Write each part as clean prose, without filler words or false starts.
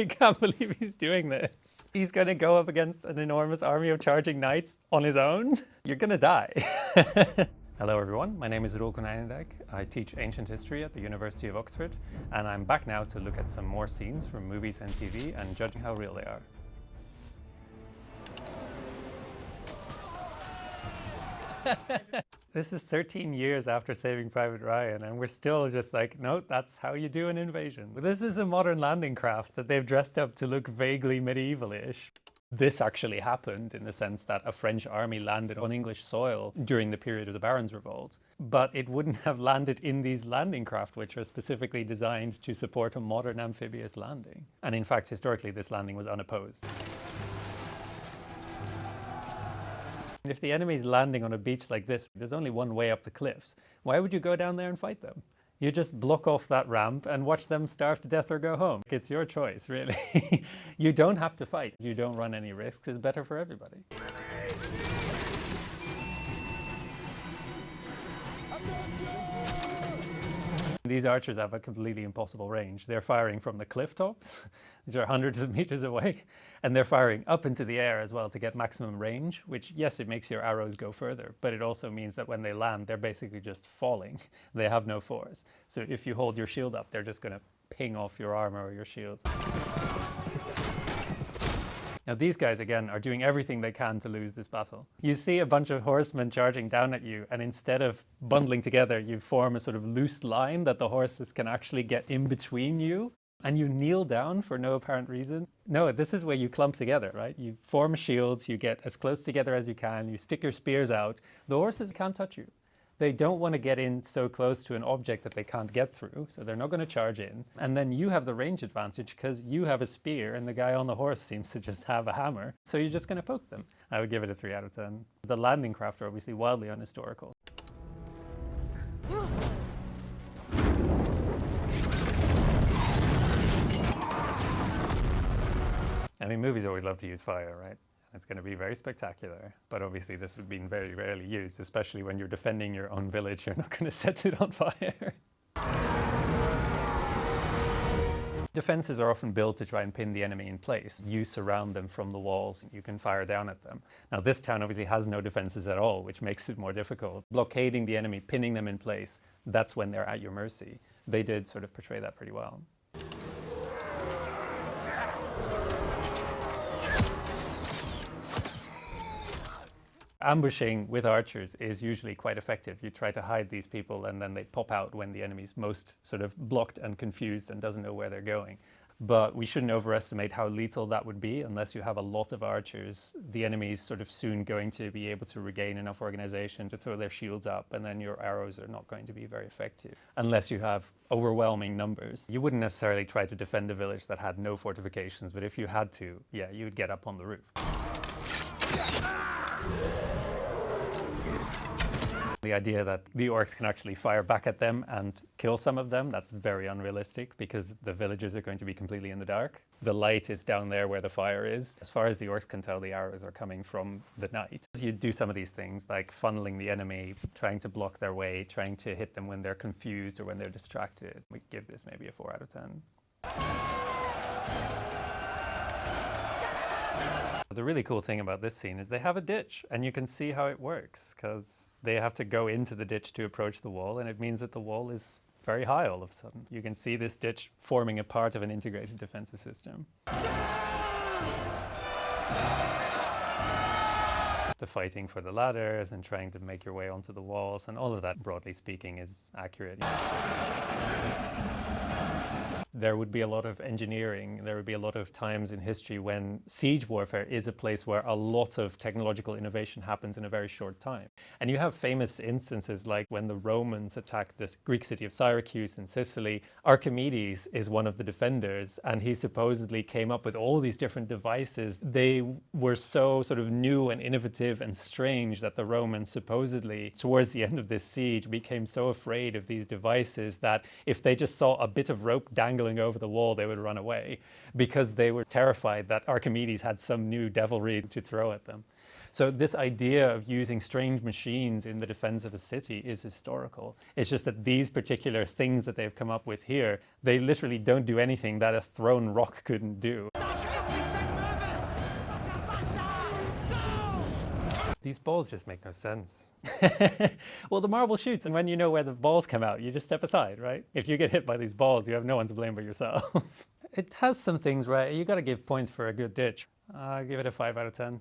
I can't believe he's doing this. He's going to go up against an enormous army of charging knights on his own? You're going to die. Hello everyone, my name is Roel Konijnendijk. I teach ancient history at the University of Oxford, and I'm back now to look at some more scenes from movies and TV and judging how real they are. This is 13 years after Saving Private Ryan, and we're still just like, no, that's how you do an invasion. This is a modern landing craft that they've dressed up to look vaguely medieval-ish. This actually happened in the sense that a French army landed on English soil during the period of the Barons' Revolt, but it wouldn't have landed in these landing craft, which are specifically designed to support a modern amphibious landing. And in fact, historically, this landing was unopposed. If the enemy's landing on a beach like this, there's only one way up the cliffs. Why would you go down there and fight them? You just block off that ramp and watch them starve to death or go home. It's your choice, really. You don't have to fight. You don't run any risks. It's better for everybody. These archers have a completely impossible range. They're firing from the cliff tops, which are hundreds of meters away, and they're firing up into the air as well to get maximum range, which, yes, it makes your arrows go further, but it also means that when they land, they're basically just falling. They have no force. So if you hold your shield up, they're just going to ping off your armor or your shields. Now these guys, again, are doing everything they can to lose this battle. You see a bunch of horsemen charging down at you, and instead of bundling together, you form a sort of loose line that the horses can actually get in between you, and you kneel down for no apparent reason. No, this is where you clump together, right? You form shields, you get as close together as you can, you stick your spears out. The horses can't touch you. They don't want to get in so close to an object that they can't get through, so they're not going to charge in. And then you have the range advantage because you have a spear and the guy on the horse seems to just have a hammer. So you're just going to poke them. I would give it a 3 out of 10. The landing craft are obviously wildly unhistorical. I mean, movies always love to use fire, right? It's going to be very spectacular, but obviously this would be very rarely used, especially when you're defending your own village. You're not going to set it on fire. Defenses are often built to try and pin the enemy in place. You surround them from the walls, and you can fire down at them. Now this town obviously has no defenses at all, which makes it more difficult. Blockading the enemy, pinning them in place, that's when they're at your mercy. They did sort of portray that pretty well. Ambushing with archers is usually quite effective. You try to hide these people and then they pop out when the enemy's most sort of blocked and confused and doesn't know where they're going. But we shouldn't overestimate how lethal that would be unless you have a lot of archers. The enemy's sort of soon going to be able to regain enough organization to throw their shields up, and then your arrows are not going to be very effective unless you have overwhelming numbers. You wouldn't necessarily try to defend a village that had no fortifications, but if you had to, yeah, you would get up on the roof. The idea that the orcs can actually fire back at them and kill some of them, that's very unrealistic because the villagers are going to be completely in the dark. The light is down there where the fire is. As far as the orcs can tell, the arrows are coming from the night. You do some of these things like funneling the enemy, trying to block their way, trying to hit them when they're confused or when they're distracted. We give this maybe a 4 out of 10. The really cool thing about this scene is they have a ditch, and you can see how it works because they have to go into the ditch to approach the wall, and it means that the wall is very high all of a sudden. You can see this ditch forming a part of an integrated defensive system. The fighting for the ladders and trying to make your way onto the walls, and all of that, broadly speaking, is accurate. There would be a lot of engineering, there would be a lot of times in history when siege warfare is a place where a lot of technological innovation happens in a very short time. And you have famous instances like when the Romans attacked this Greek city of Syracuse in Sicily. Archimedes is one of the defenders, and he supposedly came up with all these different devices. They were so sort of new and innovative and strange that the Romans supposedly, towards the end of this siege, became so afraid of these devices that if they just saw a bit of rope dangling over the wall, they would run away because they were terrified that Archimedes had some new devilry to throw at them. So this idea of using strange machines in the defense of a city is historical. It's just that these particular things that they've come up with here, they literally don't do anything that a thrown rock couldn't do. These balls just make no sense. Well, the marble shoots, and when you know where the balls come out, you just step aside, right? If you get hit by these balls, you have no one to blame but yourself. It has some things right. You got to give points for a good ditch. I'll give it a 5 out of 10.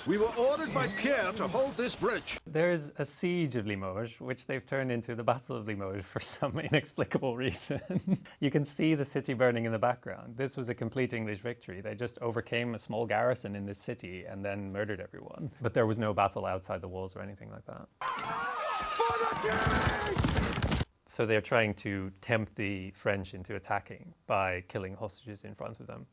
We were ordered by Pierre to hold this bridge. There's a siege of Limoges, which they've turned into the Battle of Limoges for some inexplicable reason. You can see the city burning in the background. This was a complete English victory. They just overcame a small garrison in this city and then murdered everyone. But there was no battle outside the walls or anything like that. So they're trying to tempt the French into attacking by killing hostages in front of them.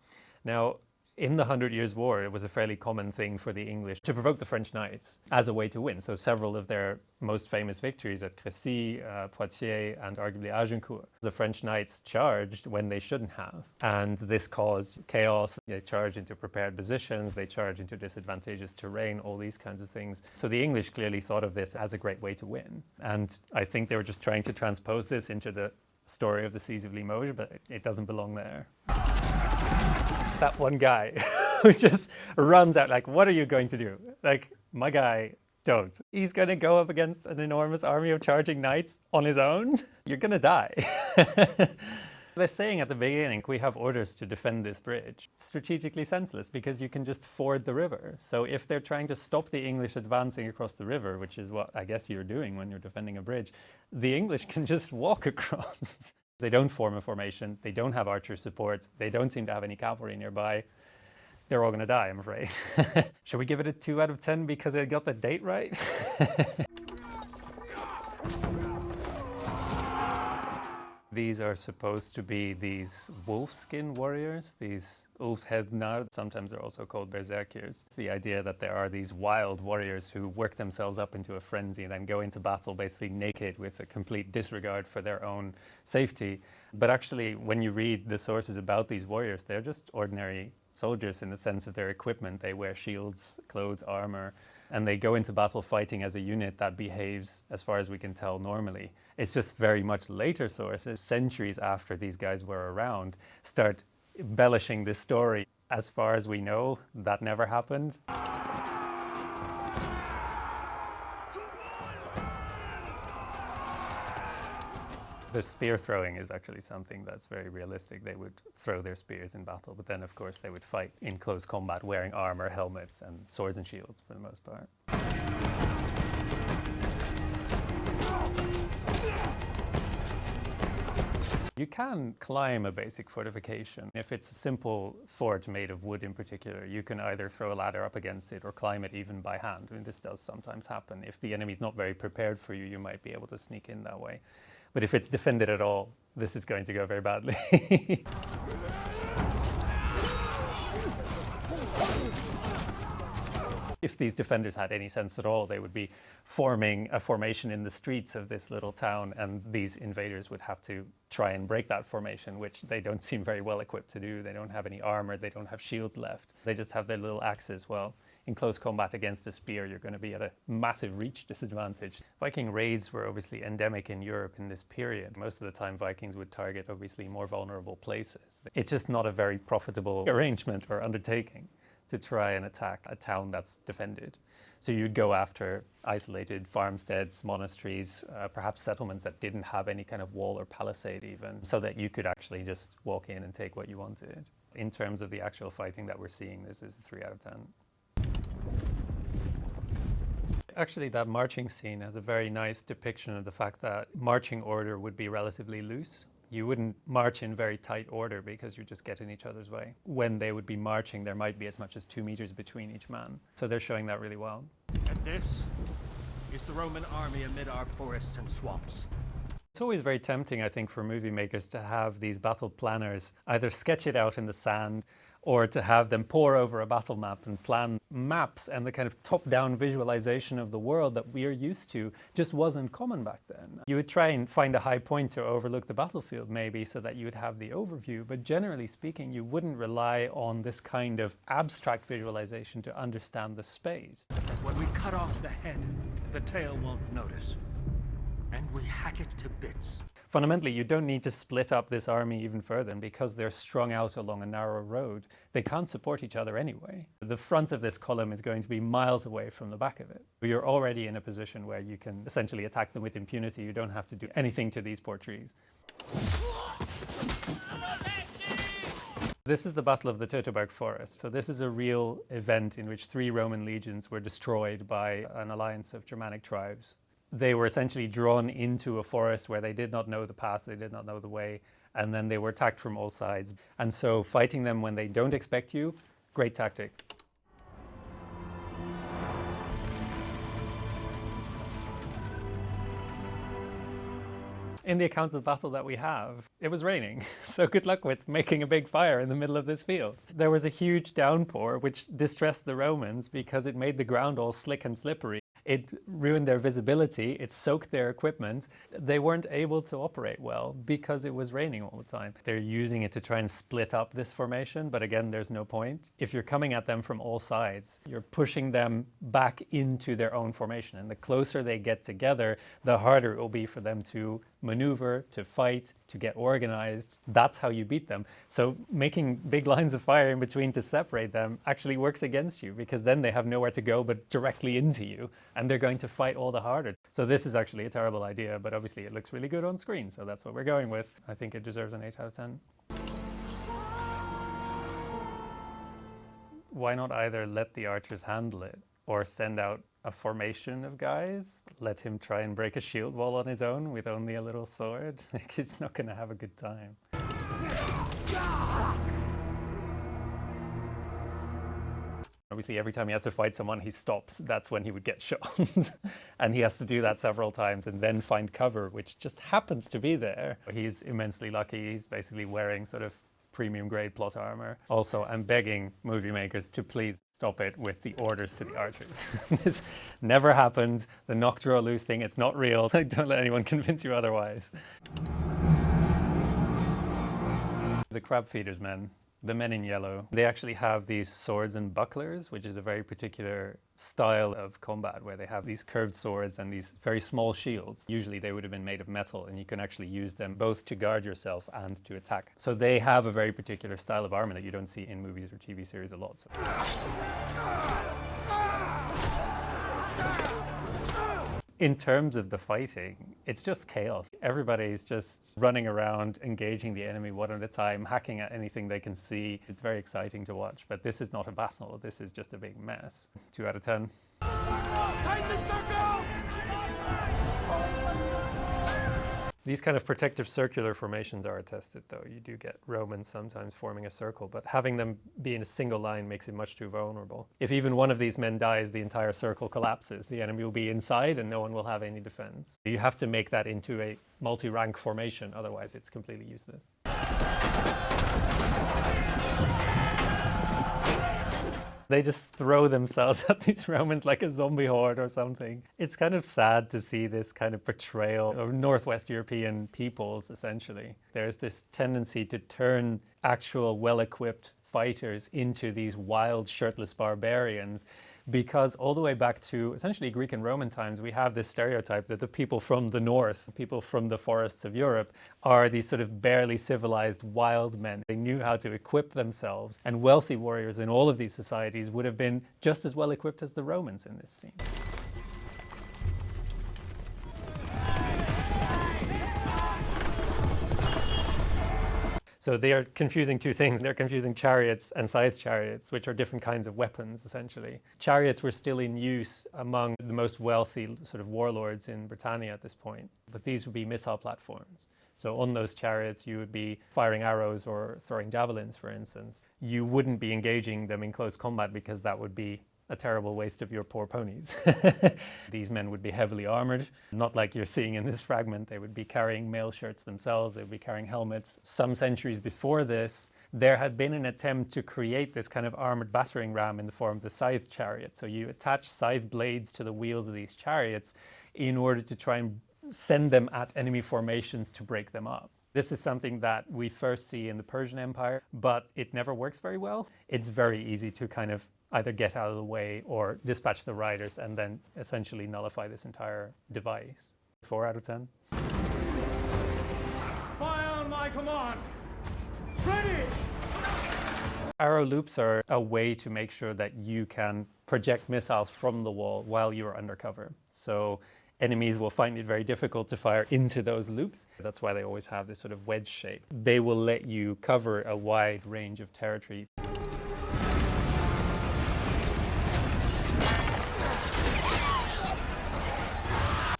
Now, in the 100 Years' War, it was a fairly common thing for the English to provoke the French knights as a way to win. So several of their most famous victories at Crécy, Poitiers, and arguably Agincourt, the French knights charged when they shouldn't have. And this caused chaos. They charged into prepared positions, they charged into disadvantageous terrain, all these kinds of things. So the English clearly thought of this as a great way to win. And I think they were just trying to transpose this into the story of the Siege of Limoges, but it doesn't belong there. That one guy who just runs out like, what are you going to do? Like, my guy, don't. He's going to go up against an enormous army of charging knights on his own? You're going to die. They're saying at the beginning, we have orders to defend this bridge. Strategically senseless, because you can just ford the river. So if they're trying to stop the English advancing across the river, which is what I guess you're doing when you're defending a bridge, the English can just walk across. They don't form a formation, they don't have archer support, they don't seem to have any cavalry nearby. They're all going to die, I'm afraid. Should we give it a 2 out of 10 because it got the date right? These are supposed to be these wolfskin warriors, these ulfhednar. Sometimes they're also called berserkers. The idea that there are these wild warriors who work themselves up into a frenzy and then go into battle basically naked with a complete disregard for their own safety. But actually, when you read the sources about these warriors, they're just ordinary soldiers in the sense of their equipment. They wear shields, clothes, armor, and they go into battle fighting as a unit that behaves, as far as we can tell, normally. It's just very much later sources, centuries after these guys were around, start embellishing this story. As far as we know, that never happened. The spear throwing is actually something that's very realistic. They would throw their spears in battle, but then of course they would fight in close combat wearing armor, helmets, and swords and shields for the most part. You can climb a basic fortification. If it's a simple fort made of wood in particular, you can either throw a ladder up against it or climb it even by hand. I mean, this does sometimes happen. If the enemy's not very prepared for you, you might be able to sneak in that way. But if it's defended at all, this is going to go very badly. If these defenders had any sense at all, they would be forming a formation in the streets of this little town, and these invaders would have to try and break that formation, which they don't seem very well equipped to do. They don't have any armor, they don't have shields left. They just have their little axes. Well, in close combat against a spear, you're going to be at a massive reach disadvantage. Viking raids were obviously endemic in Europe in this period. Most of the time, Vikings would target obviously more vulnerable places. It's just not a very profitable arrangement or undertaking to try and attack a town that's defended. So you'd go after isolated farmsteads, monasteries, perhaps settlements that didn't have any kind of wall or palisade even, so that you could actually just walk in and take what you wanted. In terms of the actual fighting that we're seeing, this is a 3 out of 10. Actually, that marching scene has a very nice depiction of the fact that marching order would be relatively loose. You wouldn't march in very tight order because you just get in each other's way. When they would be marching, there might be as much as 2 meters between each man. So they're showing that really well. And this is the Roman army amid our forests and swamps. It's always very tempting, I think, for movie makers to have these battle planners either sketch it out in the sand or to have them pore over a battle map and plan maps, and the kind of top-down visualization of the world that we are used to just wasn't common back then. You would try and find a high point to overlook the battlefield maybe so that you would have the overview, but generally speaking you wouldn't rely on this kind of abstract visualization to understand the space. When we cut off the head, the tail won't notice. And we hack it to bits. Fundamentally, you don't need to split up this army even further, and because they're strung out along a narrow road, they can't support each other anyway. The front of this column is going to be miles away from the back of it. You're already in a position where you can essentially attack them with impunity. You don't have to do anything to these poor trees. This is the Battle of the Teutoburg Forest. So this is a real event in which 3 Roman legions were destroyed by an alliance of Germanic tribes. They were essentially drawn into a forest where they did not know the path, they did not know the way, and then they were attacked from all sides. And so fighting them when they don't expect you, great tactic. In the account of the battle that we have, it was raining, so good luck with making a big fire in the middle of this field. There was a huge downpour which distressed the Romans because it made the ground all slick and slippery. It ruined their visibility, it soaked their equipment. They weren't able to operate well because it was raining all the time. They're using it to try and split up this formation, but again, there's no point. If you're coming at them from all sides, you're pushing them back into their own formation. And the closer they get together, the harder it will be for them to maneuver, to fight, to get organized. That's how you beat them. So making big lines of fire in between to separate them actually works against you, because then they have nowhere to go but directly into you, and they're going to fight all the harder. So this is actually a terrible idea, but obviously it looks really good on screen, so that's what we're going with. I think it deserves an 8 out of 10. Why not either let the archers handle it, or send out a formation of guys, let him try and break a shield wall on his own with only a little sword? Like, he's not going to have a good time. Obviously, every time he has to fight someone, he stops. That's when he would get shot. And he has to do that several times and then find cover, which just happens to be there. He's immensely lucky. He's basically wearing sort of premium grade plot armor. Also, I'm begging movie makers to please stop it with the orders to the archers. This never happened. The knock, draw, lose thing, it's not real. Don't let anyone convince you otherwise. The crab feeders men, the men in yellow, they actually have these swords and bucklers, which is a very particular style of combat where they have these curved swords and these very small shields. Usually they would have been made of metal, and you can actually use them both to guard yourself and to attack. So they have a very particular style of armor that you don't see in movies or TV series a lot. So. In terms of the fighting, it's just chaos. Everybody's just running around, engaging the enemy one at a time, hacking at anything they can see. It's very exciting to watch, but this is not a battle. This is just a big mess. 2 out of 10. Tighten the circle! These kind of protective circular formations are attested, though. You do get Romans sometimes forming a circle, but having them be in a single line makes it much too vulnerable. If even one of these men dies, the entire circle collapses. The enemy will be inside and no one will have any defense. You have to make that into a multi-rank formation, otherwise it's completely useless. They just throw themselves at these Romans like a zombie horde or something. It's kind of sad to see this kind of portrayal of Northwest European peoples, essentially. There's this tendency to turn actual well-equipped fighters into these wild, shirtless barbarians, because all the way back to essentially Greek and Roman times, we have this stereotype that the people from the north, people from the forests of Europe, are these sort of barely civilized wild men. They knew how to equip themselves, and wealthy warriors in all of these societies would have been just as well equipped as the Romans in this scene. So they are confusing two things. They're confusing chariots and scythe chariots, which are different kinds of weapons, essentially. Chariots were still in use among the most wealthy sort of warlords in Britannia at this point, but these would be missile platforms. So on those chariots, you would be firing arrows or throwing javelins, for instance. You wouldn't be engaging them in close combat because that would be a terrible waste of your poor ponies. These men would be heavily armored, not like you're seeing in this fragment. They would be carrying mail shirts themselves, they would be carrying helmets. Some centuries before this, there had been an attempt to create this kind of armored battering ram in the form of the scythe chariot. So you attach scythe blades to the wheels of these chariots in order to try and send them at enemy formations to break them up. This is something that we first see in the Persian Empire, but it never works very well. It's very easy to kind of either get out of the way or dispatch the riders and then essentially nullify this entire device. 4 out of 10. Fire on my command! Ready! Arrow loops are a way to make sure that you can project missiles from the wall while you're undercover. So enemies will find it very difficult to fire into those loops. That's why they always have this sort of wedge shape. They will let you cover a wide range of territory.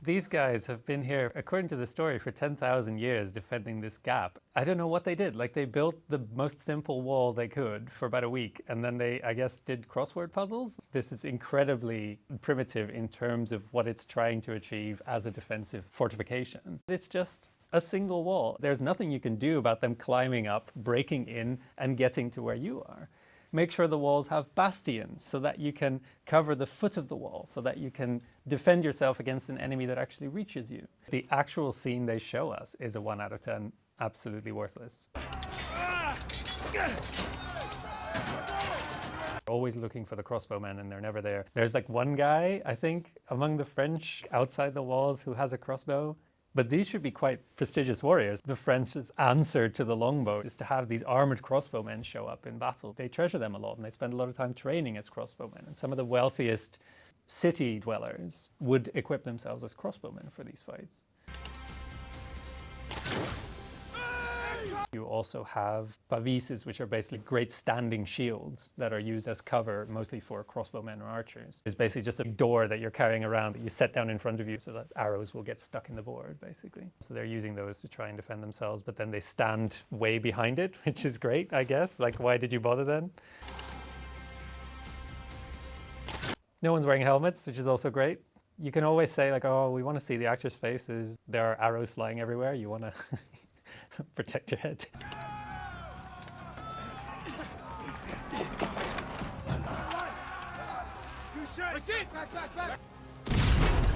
These guys have been here, according to the story, for 10,000 years defending this gap. I don't know what they did. Like, they built the most simple wall they could for about a week, and then they, I guess, did crossword puzzles. This is incredibly primitive in terms of what it's trying to achieve as a defensive fortification. It's just a single wall. There's nothing you can do about them climbing up, breaking in, and getting to where you are. Make sure the walls have bastions so that you can cover the foot of the wall, so that you can defend yourself against an enemy that actually reaches you. The actual scene they show us is a 1 out of 10, absolutely worthless. Always looking for the crossbowmen and they're never there. There's like one guy, I think, among the French outside the walls who has a crossbow. But these should be quite prestigious warriors. The French's answer to the longbow is to have these armored crossbowmen show up in battle. They treasure them a lot and they spend a lot of time training as crossbowmen. And some of the wealthiest city dwellers would equip themselves as crossbowmen for these fights. You also have pavises, which are basically great standing shields that are used as cover, mostly for crossbowmen or archers. It's basically just a door that you're carrying around that you set down in front of you so that arrows will get stuck in the board, basically. So they're using those to try and defend themselves, but then they stand way behind it, which is great, I guess. Like, why did you bother then? No one's wearing helmets, which is also great. You can always say, like, oh, we want to see the actors' faces. There are arrows flying everywhere. You want to protect your head.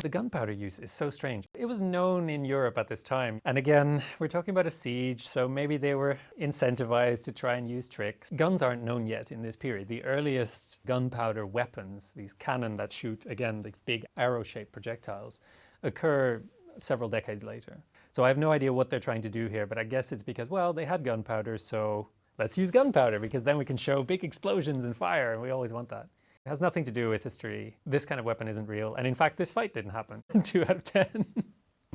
The gunpowder use is so strange. It was known in Europe at this time. And again, we're talking about a siege, so maybe they were incentivized to try and use tricks. Guns aren't known yet in this period. The earliest gunpowder weapons, these cannon that shoot, again, the big arrow-shaped projectiles, occur several decades later. So I have no idea what they're trying to do here, but I guess it's because, well, they had gunpowder, so let's use gunpowder because then we can show big explosions and fire, and we always want that. It has nothing to do with history. This kind of weapon isn't real, and in fact, this fight didn't happen. 2 out of 10.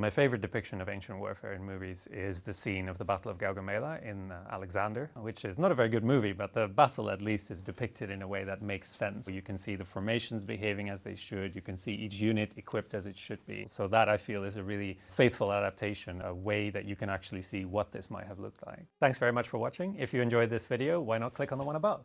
My favorite depiction of ancient warfare in movies is the scene of the Battle of Gaugamela in Alexander, which is not a very good movie, but the battle at least is depicted in a way that makes sense. You can see the formations behaving as they should. You can see each unit equipped as it should be. So that, I feel, is a really faithful adaptation, a way that you can actually see what this might have looked like. Thanks very much for watching. If you enjoyed this video, why not click on the one above?